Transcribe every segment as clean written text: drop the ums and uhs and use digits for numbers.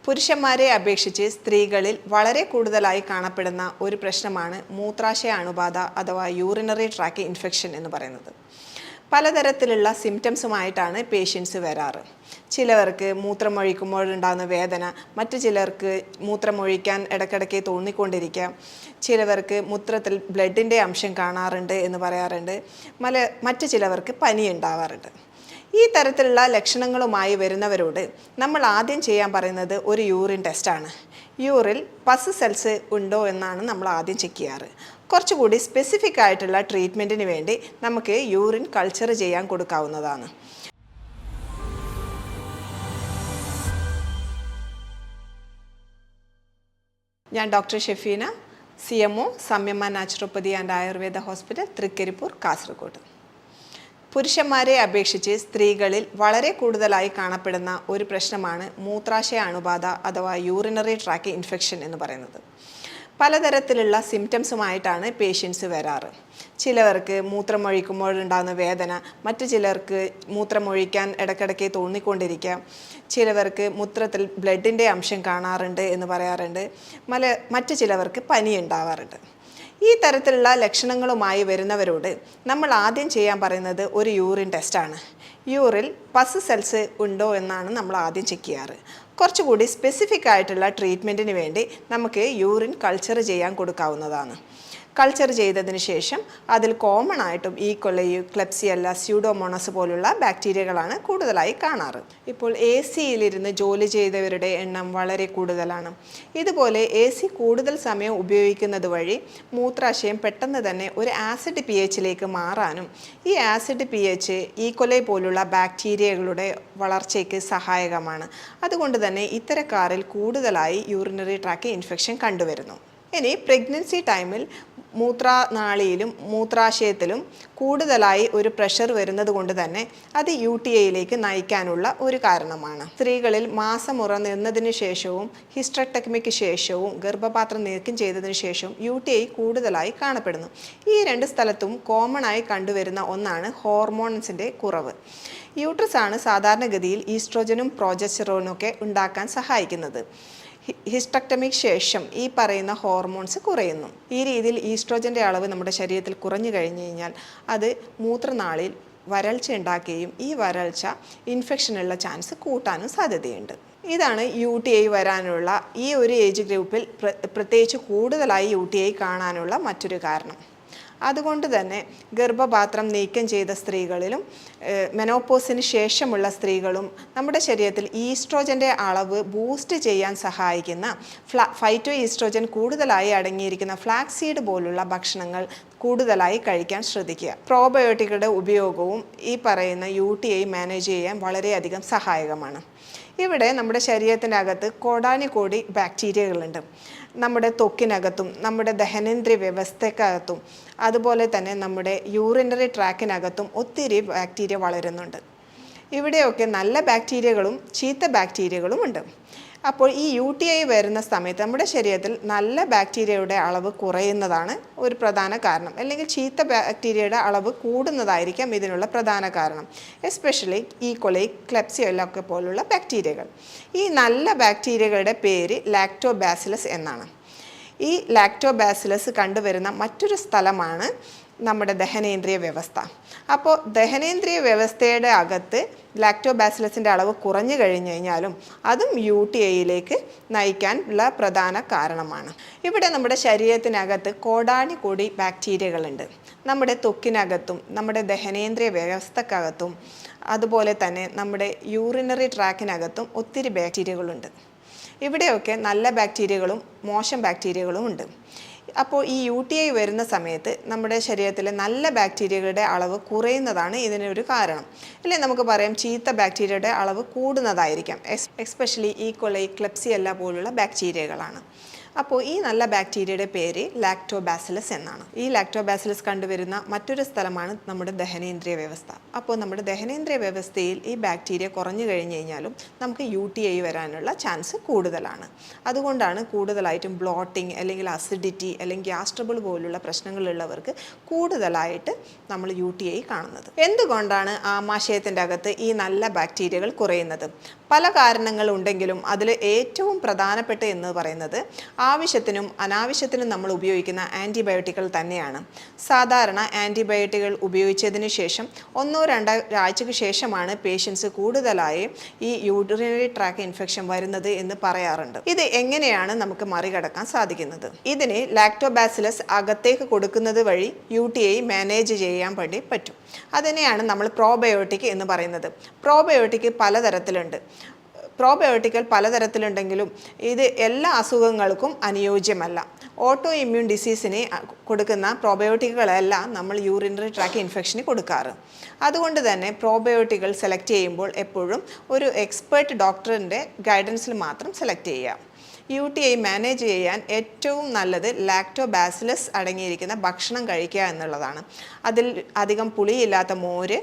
പുരുഷന്മാരെ അപേക്ഷിച്ച് സ്ത്രീകളിൽ വളരെ കൂടുതലായി കാണപ്പെടുന്ന ഒരു പ്രശ്നമാണ് മൂത്രാശയ അണുബാധ അഥവാ യൂറിനറി ട്രാക്ക് ഇൻഫെക്ഷൻ എന്ന് പറയുന്നത്. പലതരത്തിലുള്ള സിംറ്റംസുമായിട്ടാണ് പേഷ്യൻസ് വരാറ്. ചിലവർക്ക് മൂത്രമൊഴിക്കുമ്പോഴുണ്ടാകുന്ന വേദന, മറ്റു ചിലർക്ക് മൂത്രമൊഴിക്കാൻ ഇടയ്ക്കിടയ്ക്ക് തോന്നിക്കൊണ്ടിരിക്കാം, ചിലവർക്ക് മൂത്രത്തിൽ ബ്ലഡിൻ്റെ അംശം കാണാറുണ്ട് എന്ന് പറയാറുണ്ട്, മറ്റു ചിലവർക്ക് പനി ഉണ്ടാവാറുണ്ട്. ഈ തരത്തിലുള്ള ലക്ഷണങ്ങളുമായി വരുന്നവരോട് നമ്മൾ ആദ്യം ചെയ്യാൻ പറയുന്നത് ഒരു യൂറിൻ ടെസ്റ്റാണ്. യൂറിൽ പസ് സെൽസ് ഉണ്ടോ എന്നാണ് നമ്മൾ ആദ്യം ചെക്ക് ചെയ്യാറ്. കുറച്ചുകൂടി സ്പെസിഫിക് ആയിട്ടുള്ള ട്രീറ്റ്മെൻറ്റിന് വേണ്ടി നമുക്ക് യൂറിൻ കൾച്ചർ ചെയ്യാൻ കൊടുക്കാവുന്നതാണ്. ഞാൻ doctor Shefeena, CMO Samyama naturopathy and Ayurveda hospital, Thrikaripur, Kasaragod. പുരുഷന്മാരെ അപേക്ഷിച്ച് സ്ത്രീകളിൽ വളരെ കൂടുതലായി കാണപ്പെടുന്ന ഒരു പ്രശ്നമാണ് മൂത്രാശയ അണുബാധ അഥവാ യൂറിനറി ട്രാക്ക് ഇൻഫെക്ഷൻ എന്ന് പറയുന്നത്. പലതരത്തിലുള്ള സിംറ്റംസുമായിട്ടാണ് പേഷ്യൻസ് വരാറ്. ചിലവർക്ക് മൂത്രമൊഴിക്കുമ്പോഴുണ്ടാകുന്ന വേദന, മറ്റു ചിലർക്ക് മൂത്രമൊഴിക്കാൻ ഇടയ്ക്കിടയ്ക്ക് തോന്നിക്കൊണ്ടിരിക്കാം, ചിലവർക്ക് മൂത്രത്തിൽ ബ്ലഡിൻ്റെ അംശം കാണാറുണ്ട് എന്ന് പറയാറുണ്ട്, മറ്റു ചിലവർക്ക് പനി ഉണ്ടാവാറുണ്ട്. ഈ തരത്തിലുള്ള ലക്ഷണങ്ങളുമായി വരുന്നവരോട് നമ്മൾ ആദ്യം ചെയ്യാൻ പറയുന്നത് ഒരു യൂറിൻ ടെസ്റ്റാണ്. യൂറിൽ പസ് സെൽസ് ഉണ്ടോ എന്നാണ് നമ്മൾ ആദ്യം ചെക്ക് ചെയ്യാറ്. കുറച്ചുകൂടി സ്പെസിഫിക് ആയിട്ടുള്ള ട്രീറ്റ്മെൻറ്റിന് വേണ്ടി നമുക്ക് യൂറിൻ കൾച്ചർ ചെയ്യാൻ കൊടുക്കാവുന്നതാണ്. കൾച്ചർ ചെയ്തതിന് ശേഷം അതിൽ കോമൺ ആയിട്ടും ഈക്കോളി, ക്ലെപ്സിയല്ല, സ്യൂഡോമോണസ് പോലുള്ള ബാക്ടീരിയകളാണ് കൂടുതലായി കാണാറ്. ഇപ്പോൾ AC-യിലിരുന്ന് ജോലി ചെയ്തവരുടെ എണ്ണം വളരെ കൂടുതലാണ്. ഇതുപോലെ AC കൂടുതൽ സമയം ഉപയോഗിക്കുന്നത് വഴി മൂത്രാശയം പെട്ടെന്ന് തന്നെ ഒരു ആസിഡ് pH-ലേക്ക് മാറാനും ഈ ആസിഡ് pH ഈക്കോളി പോലുള്ള ബാക്ടീരിയകളുടെ വളർച്ചയ്ക്ക് സഹായകമാണ്. അതുകൊണ്ട് തന്നെ ഇത്തരക്കാരിൽ കൂടുതലായി യൂറിനറി ട്രാക്ക് ഇൻഫെക്ഷൻ കണ്ടുവരുന്നു. ഇനി പ്രഗ്നൻസി ടൈമിൽ മൂത്രനാളിയിലും മൂത്രാശയത്തിലും കൂടുതലായി ഒരു പ്രഷർ വരുന്നത് കൊണ്ട് തന്നെ അത് UTIയിലേക്ക് നയിക്കാനുള്ള ഒരു കാരണമാണ്. സ്ത്രീകളിൽ മാസമുറ നിന്നതിന് ശേഷവും ഹിസ്റ്ററക്ടമിക്ക് ശേഷവും ഗർഭപാത്രം നീക്കം ചെയ്തതിന് ശേഷവും UTI കൂടുതലായി കാണപ്പെടുന്നു. ഈ രണ്ട് സ്ഥലത്തും കോമൺ ആയി കണ്ടുവരുന്ന ഒന്നാണ് ഹോർമോൺസിൻ്റെ കുറവ്. യൂട്രസ് ആണ് സാധാരണഗതിയിൽ ഈസ്ട്രോജനും പ്രോജസ്റ്ററോണും ഒക്കെ ഉണ്ടാക്കാൻ സഹായിക്കുന്നത്. ഹിസ്റ്റക്ടമിക്ക് ശേഷം ഈ പറയുന്ന ഹോർമോൺസ് കുറയുന്നു. ഈ രീതിയിൽ ഈസ്ട്രോജൻ്റെ അളവ് നമ്മുടെ ശരീരത്തിൽ കുറഞ്ഞു കഴിഞ്ഞു കഴിഞ്ഞാൽ അത് മൂത്രനാളിൽ വരൾച്ച ഉണ്ടാക്കുകയും ഈ വരൾച്ച ഇൻഫെക്ഷനുള്ള ചാൻസ് കൂട്ടാനും സാധ്യതയുണ്ട്. ഇതാണ് UTI വരാനുള്ള, ഈ ഒരു ഏജ് ഗ്രൂപ്പിൽ പ്രത്യേകിച്ച് കൂടുതലായി UTI കാണാനുള്ള മറ്റൊരു കാരണം. അതുകൊണ്ട് തന്നെ ഗർഭപാത്രം നീക്കം ചെയ്ത സ്ത്രീകളിലും മെനോപോസിന് ശേഷമുള്ള സ്ത്രീകളും നമ്മുടെ ശരീരത്തിൽ ഈസ്ട്രോജൻ്റെ അളവ് ബൂസ്റ്റ് ചെയ്യാൻ സഹായിക്കുന്ന ഫൈറ്റോ ഈസ്ട്രോജൻ കൂടുതലായി അടങ്ങിയിരിക്കുന്ന ഫ്ലാക്സ് സീഡ് പോലുള്ള ഭക്ഷണങ്ങൾ കൂടുതലായി കഴിക്കാൻ ശ്രദ്ധിക്കുക. പ്രോബയോട്ടിക്കുകളുടെ ഉപയോഗവും ഈ പറയുന്ന UTI മാനേജ് ചെയ്യാൻ വളരെയധികം സഹായകമാണ്. ഇവിടെ നമ്മുടെ ശരീരത്തിനകത്ത് കോടാനുകോടി ബാക്ടീരിയകളുണ്ട്. നമ്മുടെ ത്വക്കിനകത്തും നമ്മുടെ ദഹനേന്ദ്രിയ വ്യവസ്ഥയ്ക്കകത്തും അതുപോലെ തന്നെ നമ്മുടെ യൂറിനറി ട്രാക്കിനകത്തും ഒത്തിരി ബാക്ടീരിയ വളരുന്നുണ്ട്. ഇവിടെയൊക്കെ നല്ല ബാക്ടീരിയകളും ചീത്ത ബാക്ടീരിയകളും ഉണ്ട്. അപ്പോൾ ഈ UTI വരുന്ന സമയത്ത് നമ്മുടെ ശരീരത്തിൽ നല്ല ബാക്ടീരിയയുടെ അളവ് കുറയുന്നതാണ് ഒരു പ്രധാന കാരണം, അല്ലെങ്കിൽ ചീത്ത ബാക്ടീരിയയുടെ അളവ് കൂടുന്നതായിരിക്കാം ഇതിനുള്ള പ്രധാന കാരണം. എസ്പെഷ്യലി ഈക്കോളി, ക്ലെപ്സിയല്ല ഒക്കെ പോലുള്ള ബാക്ടീരിയകൾ. ഈ നല്ല ബാക്ടീരിയകളുടെ പേര് ലാക്ടോബാസിലസ് എന്നാണ്. ഈ ലാക്ടോബാസിലസ് കണ്ടുവരുന്ന മറ്റൊരു സ്ഥലമാണ് നമ്മുടെ ദഹനേന്ദ്രിയ വ്യവസ്ഥ. അപ്പോൾ ദഹനേന്ദ്രിയ വ്യവസ്ഥയുടെ അകത്ത് ലാക്ടോബാസിലസിൻ്റെ അളവ് കുറഞ്ഞു കഴിഞ്ഞു കഴിഞ്ഞാലും അതും UTIയിലേക്ക് നയിക്കാനുള്ള പ്രധാന കാരണമാണ്. ഇവിടെ നമ്മുടെ ശരീരത്തിനകത്ത് കോടാനുകോടി ബാക്ടീരിയകളുണ്ട്. നമ്മുടെ ത്വക്കിനകത്തും നമ്മുടെ ദഹനേന്ദ്രിയ വ്യവസ്ഥക്കകത്തും അതുപോലെ തന്നെ നമ്മുടെ യൂറിനറി ട്രാക്കിനകത്തും ഒത്തിരി ബാക്ടീരിയകളുണ്ട്. ഇവിടെയൊക്കെ നല്ല ബാക്ടീരിയകളും മോശം ബാക്ടീരിയകളും ഉണ്ട്. അപ്പോൾ ഈ UTI വരുന്ന സമയത്ത് നമ്മുടെ ശരീരത്തിലെ നല്ല ബാക്ടീരിയകളുടെ അളവ് കുറയുന്നതാണ് ഇതിനൊരു കാരണം. അല്ലെങ്കിൽ നമുക്ക് പറയാം ചീത്ത ബാക്ടീരിയയുടെ അളവ് കൂടുന്നതായിരിക്കാം. എസ്പെഷ്യലി ഈക്കോളി, ക്ലെപ്സിയല്ല പോലുള്ള ബാക്ടീരിയകളാണ്. അപ്പോൾ ഈ നല്ല ബാക്ടീരിയയുടെ പേര് ലാക്ടോബാസിലസ് എന്നാണ്. ഈ ലാക്ടോബാസിലസ് കണ്ടുവരുന്ന മറ്റൊരു സ്ഥലമാണ് നമ്മുടെ ദഹനേന്ദ്രിയ വ്യവസ്ഥ. അപ്പോൾ നമ്മുടെ ദഹനേന്ദ്രിയ വ്യവസ്ഥയിൽ ഈ ബാക്ടീരിയ കുറഞ്ഞു കഴിഞ്ഞു കഴിഞ്ഞാലും നമുക്ക് UTI വരാനുള്ള ചാൻസ് കൂടുതലാണ്. അതുകൊണ്ടാണ് കൂടുതലായിട്ടും ബ്ലോട്ടിങ് അല്ലെങ്കിൽ അസിഡിറ്റി അല്ലെങ്കിൽ ഗ്യാസ് ട്രബിൾ പോലുള്ള പ്രശ്നങ്ങളുള്ളവർക്ക് കൂടുതലായിട്ട് നമ്മൾ UTI കാണുന്നത്. എന്തുകൊണ്ടാണ് ആമാശയത്തിൻ്റെ അകത്ത് ഈ നല്ല ബാക്ടീരിയകൾ കുറയുന്നത്? പല കാരണങ്ങളുണ്ടെങ്കിലും അതിൽ ഏറ്റവും പ്രധാനപ്പെട്ട എന്ന് പറയുന്നത് ആവശ്യത്തിനും അനാവശ്യത്തിനും നമ്മൾ ഉപയോഗിക്കുന്ന ആൻറ്റിബയോട്ടിക്കുകൾ തന്നെയാണ്. സാധാരണ ആൻറ്റിബയോട്ടിക്കുകൾ ഉപയോഗിച്ചതിന് ശേഷം 1-2 ആഴ്ചയ്ക്ക് ശേഷമാണ് പേഷ്യൻസ് കൂടുതലായി ഈ യൂറിനറി ട്രാക്ട് ഇൻഫെക്ഷൻ വരുന്നത് എന്ന് പറയാറുണ്ട്. ഇത് എങ്ങനെയാണ് നമുക്ക് മറികടക്കാൻ സാധിക്കുന്നത്? ഇതിന് ലാക്ടോബാസിലസ് അകത്തേക്ക് കൊടുക്കുന്നത് വഴി UTI മാനേജ് ചെയ്യാൻ വേണ്ടി പറ്റും. അതിനെയാണ് നമ്മൾ പ്രോബയോട്ടിക് എന്ന് പറയുന്നത്. പ്രോബയോട്ടിക് പലതരത്തിലുണ്ട്. പ്രോബയോട്ടിക്കൽ പലതരത്തിലുണ്ടെങ്കിലും ഇത് എല്ലാ അസുഖങ്ങൾക്കും അനുയോജ്യമല്ല. ഓട്ടോ ഇമ്മ്യൂൺ ഡിസീസിന് കൊടുക്കുന്ന പ്രോബയോട്ടിക്കുകളല്ല നമ്മൾ യൂറിനറി ട്രാക്ട് ഇൻഫെക്ഷന് കൊടുക്കാറ്. അതുകൊണ്ട് തന്നെ പ്രോബയോട്ടിക്കുകൾ സെലക്ട് ചെയ്യുമ്പോൾ എപ്പോഴും ഒരു എക്സ്പേർട്ട് ഡോക്ടറിൻ്റെ ഗൈഡൻസിൽ മാത്രം സെലക്ട് ചെയ്യുക. UTI മാനേജ് ചെയ്യാൻ ഏറ്റവും നല്ലത് ലാക്ടോബാസിലസ് അടങ്ങിയിരിക്കുന്ന ഭക്ഷണം കഴിക്കുക എന്നുള്ളതാണ്. അതിൽ അധികം പുളിയില്ലാത്ത മോര്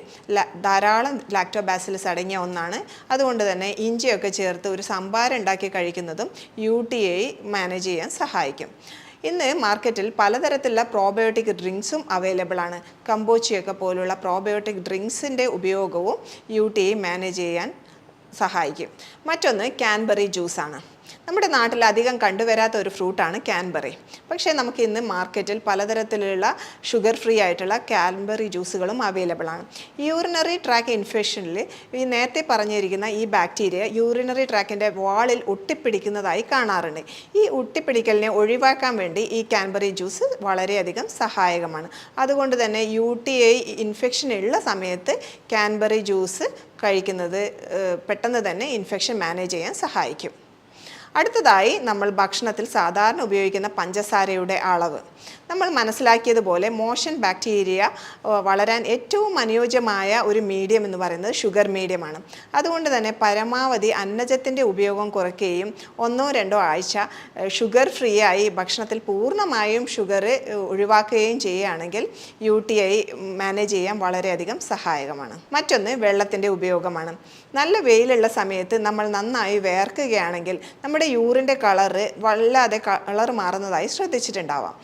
ധാരാളം ലാക്ടോബാസിലസ് അടങ്ങിയ ഒന്നാണ്. അതുകൊണ്ട് തന്നെ ഇഞ്ചിയൊക്കെ ചേർത്ത് ഒരു സംഭാരം ഉണ്ടാക്കി കഴിക്കുന്നതും UTI മാനേജ് ചെയ്യാൻ സഹായിക്കും. ഇന്ന് മാർക്കറ്റിൽ പലതരത്തിലുള്ള പ്രോബയോട്ടിക് ഡ്രിങ്ക്സും അവൈലബിൾ ആണ്. കമ്പോച്ചിയൊക്കെ പോലുള്ള പ്രോബയോട്ടിക് ഡ്രിങ്ക്സിൻ്റെ ഉപയോഗവും UTI മാനേജ് ചെയ്യാൻ സഹായിക്കും. മറ്റൊന്ന് കാൻബറി ജ്യൂസാണ്. നമ്മുടെ നാട്ടിൽ അധികം കണ്ടുവരാത്ത ഒരു ഫ്രൂട്ടാണ് കാൻബറി. പക്ഷേ നമുക്ക് ഇന്ന് മാർക്കറ്റിൽ പലതരത്തിലുള്ള ഷുഗർ ഫ്രീ ആയിട്ടുള്ള കാൻബറി ജ്യൂസുകളും അവൈലബിൾ ആണ്. യൂറിനറി ട്രാക്ട് ഇൻഫെക്ഷനിൽ ഈ നേരത്തെ പറഞ്ഞിരിക്കുന്ന ഈ ബാക്ടീരിയ യൂറിനറി ട്രാക്കിൻ്റെ വാളിൽ ഒട്ടിപ്പിടിക്കുന്നതായി കാണാറുണ്ട്. ഈ ഒട്ടിപ്പിടിക്കലിനെ ഒഴിവാക്കാൻ വേണ്ടി ഈ കാൻബറി ജ്യൂസ് വളരെയധികം സഹായകമാണ്. അതുകൊണ്ട് തന്നെ UTI ഇൻഫെക്ഷൻ ഉള്ള സമയത്ത് കാൻബറി ജ്യൂസ് കഴിക്കുന്നത് പെട്ടെന്ന് തന്നെ ഇൻഫെക്ഷൻ മാനേജ് ചെയ്യാൻ സഹായിക്കും. അടുത്തതായി നമ്മൾ ഭക്ഷണത്തിൽ സാധാരണ ഉപയോഗിക്കുന്ന പഞ്ചസാരയുടെ അളവ്. നമ്മൾ മനസ്സിലാക്കിയതുപോലെ മോഷൻ ബാക്ടീരിയ വളരാൻ ഏറ്റവും അനുയോജ്യമായ ഒരു മീഡിയം എന്ന് പറയുന്നത് ഷുഗർ മീഡിയമാണ്. അതുകൊണ്ട് തന്നെ പരമാവധി അന്നജത്തിൻ്റെ ഉപയോഗം കുറയ്ക്കുകയും 1-2 ആഴ്ച ഷുഗർ ഫ്രീ ആയി ഭക്ഷണത്തിൽ പൂർണ്ണമായും ഷുഗർ ഒഴിവാക്കുകയും ചെയ്യുകയാണെങ്കിൽ UTI മാനേജ് ചെയ്യാൻ വളരെയധികം സഹായകമാണ്. മറ്റൊന്ന് വെള്ളത്തിൻ്റെ ഉപയോഗമാണ്. നല്ല വെയിലുള്ള സമയത്ത് നമ്മൾ നന്നായി വേർക്കുകയാണെങ്കിൽ നമ്മുടെ യൂറിൻ്റെ കളറ് വല്ലാതെ കളർ മാറുന്നതായി ശ്രദ്ധിച്ചിട്ടുണ്ടാവാം.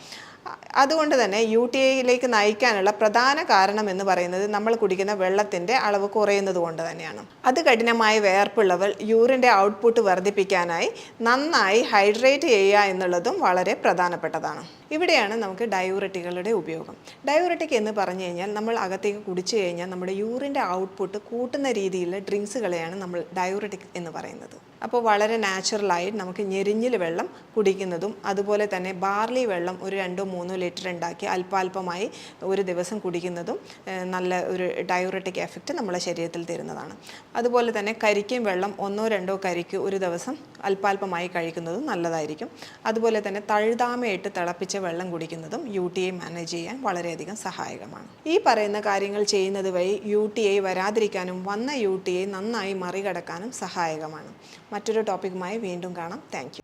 അതുകൊണ്ട് തന്നെ UTIയിലേക്ക് നയിക്കാനുള്ള പ്രധാന കാരണം എന്ന് പറയുന്നത് നമ്മൾ കുടിക്കുന്ന വെള്ളത്തിൻ്റെ അളവ് കുറയുന്നത് കൊണ്ട് തന്നെയാണ്. കഠിനമായ വേർപ്പുള്ളവർ യൂറിൻ്റെ ഔട്ട്പുട്ട് വർദ്ധിപ്പിക്കാനായി നന്നായി ഹൈഡ്രേറ്റ് ചെയ്യുക എന്നുള്ളതും വളരെ പ്രധാനപ്പെട്ടതാണ്. ഇവിടെയാണ് നമുക്ക് ഡയൂററ്റിക്കുകളുടെ ഉപയോഗം. ഡയൂററ്റിക് എന്ന് പറഞ്ഞു കഴിഞ്ഞാൽ നമ്മൾ അകത്തേക്ക് കുടിച്ചു കഴിഞ്ഞാൽ നമ്മുടെ യൂറിൻ്റെ ഔട്ട്പുട്ട് കൂട്ടുന്ന രീതിയിലുള്ള ഡ്രിങ്ക്സുകളെയാണ് നമ്മൾ ഡയൂററ്റിക് എന്ന് പറയുന്നത്. അപ്പോൾ വളരെ നാച്ചുറലായി നമുക്ക് ഞെരിഞ്ഞിൽ വെള്ളം കുടിക്കുന്നതും അതുപോലെ തന്നെ ബാർലി വെള്ളം ഒരു 2-3 ലിറ്റർ ഉണ്ടാക്കി അല്പാൽപമായി ഒരു ദിവസം കുടിക്കുന്നതും നല്ല ഒരു ഡയൂററ്റിക് എഫക്റ്റ് നമ്മുടെ ശരീരത്തിൽ തരുന്നതാണ്. അതുപോലെ തന്നെ കരിക്കും വെള്ളം 1-2 കരിക്ക് ഒരു ദിവസം അല്പാൽപമായി കഴിക്കുന്നതും നല്ലതായിരിക്കും. അതുപോലെ തന്നെ തഴുതാമയിട്ട് തിളപ്പിച്ച വെള്ളം കുടിക്കുന്നതും UTI മാനേജ് ചെയ്യാൻ വളരെയധികം സഹായകമാണ്. ഈ പറയുന്ന കാര്യങ്ങൾ ചെയ്യുന്നത് വഴി UTI വരാതിരിക്കാനും വന്ന UTI നന്നായി മറികടക്കാനും സഹായകമാണ്. മറ്റൊരു ടോപ്പിക്കുമായി വീണ്ടും കാണാം. Thank you.